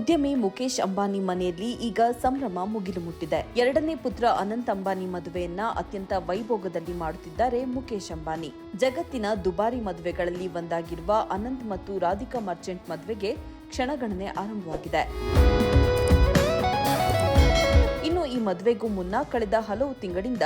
ಉದ್ಯಮಿ ಮುಕೇಶ್ ಅಂಬಾನಿ ಮನೆಯಲ್ಲಿ ಈಗ ಸಂಭ್ರಮ ಮುಗಿಲು ಮುಟ್ಟಿದೆ. ಎರಡನೇ ಪುತ್ರ ಅನಂತ್ ಅಂಬಾನಿ ಮದುವೆಯನ್ನ ಅತ್ಯಂತ ವೈಭೋಗದಲ್ಲಿ ಮಾಡುತ್ತಿದ್ದಾರೆ ಮುಕೇಶ್ ಅಂಬಾನಿ. ಜಗತ್ತಿನ ದುಬಾರಿ ಮದುವೆಗಳಲ್ಲಿ ಒಂದಾಗಿರುವ ಅನಂತ್ ಮತ್ತು ರಾಧಿಕಾ ಮರ್ಚೆಂಟ್ ಮದುವೆಗೆ ಕ್ಷಣಗಣನೆ ಆರಂಭವಾಗಿದೆ. ಇನ್ನು ಈ ಮದುವೆಗೂ ಮುನ್ನ ಕಳೆದ ಹಲವು ತಿಂಗಳಿಂದ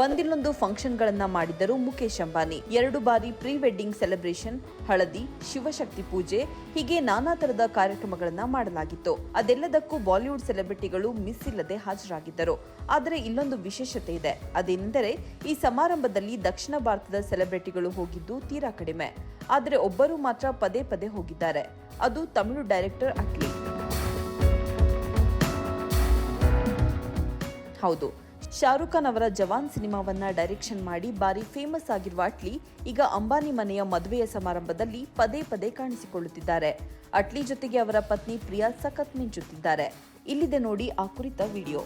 ಒಂದಿಲ್ಲೊಂದು ಫಂಕ್ಷನ್ಗಳನ್ನ ಮಾಡಿದ್ದರು ಮುಕೇಶ್ ಅಂಬಾನಿ. 2 ಬಾರಿ ಪ್ರೀ ವೆಡ್ಡಿಂಗ್ ಸೆಲೆಬ್ರೇಷನ್, ಹಳದಿ, ಶಿವಶಕ್ತಿ ಪೂಜೆ ಹೀಗೆ ನಾನಾ ತರದ ಕಾರ್ಯಕ್ರಮಗಳನ್ನ ಮಾಡಲಾಗಿತ್ತು. ಅದೆಲ್ಲದಕ್ಕೂ ಬಾಲಿವುಡ್ ಸೆಲೆಬ್ರಿಟಿಗಳು ಮಿಸ್ ಇಲ್ಲದೆ ಹಾಜರಾಗಿದ್ದರು. ಆದರೆ ಇಲ್ಲೊಂದು ವಿಶೇಷತೆ ಇದೆ. ಅದೇನೆಂದರೆ ಈ ಸಮಾರಂಭದಲ್ಲಿ ದಕ್ಷಿಣ ಭಾರತದ ಸೆಲೆಬ್ರಿಟಿಗಳು ಹೋಗಿದ್ದು ತೀರಾ ಕಡಿಮೆ. ಆದರೆ ಒಬ್ಬರು ಮಾತ್ರ ಪದೇ ಪದೇ ಹೋಗಿದ್ದಾರೆ. ಅದು ತಮಿಳು ಡೈರೆಕ್ಟರ್ ಅಟ್ಲಿ. ಹೌದು, ಶಾರುಖ್ ಖಾನ್ ಅವರ ಜವಾನ್ ಸಿನಿಮಾವನ್ನ ಡೈರೆಕ್ಷನ್ ಮಾಡಿ ಬಾರಿ ಫೇಮಸ್ ಆಗಿರುವ ಅಟ್ಲಿ ಈಗ ಅಂಬಾನಿ ಮನೆಯ ಮದುವೆಯ ಸಮಾರಂಭದಲ್ಲಿ ಪದೇ ಪದೇ ಕಾಣಿಸಿಕೊಳ್ಳುತ್ತಿದ್ದಾರೆ. ಅಟ್ಲಿ ಜೊತೆಗೆ ಅವರ ಪತ್ನಿ ಪ್ರಿಯಾ ಸಖತ್ ಮಿಂಚುತ್ತಿದ್ದಾರೆ. ಇಲ್ಲಿದೆ ನೋಡಿ ಆ ಕುರಿತ ವಿಡಿಯೋ.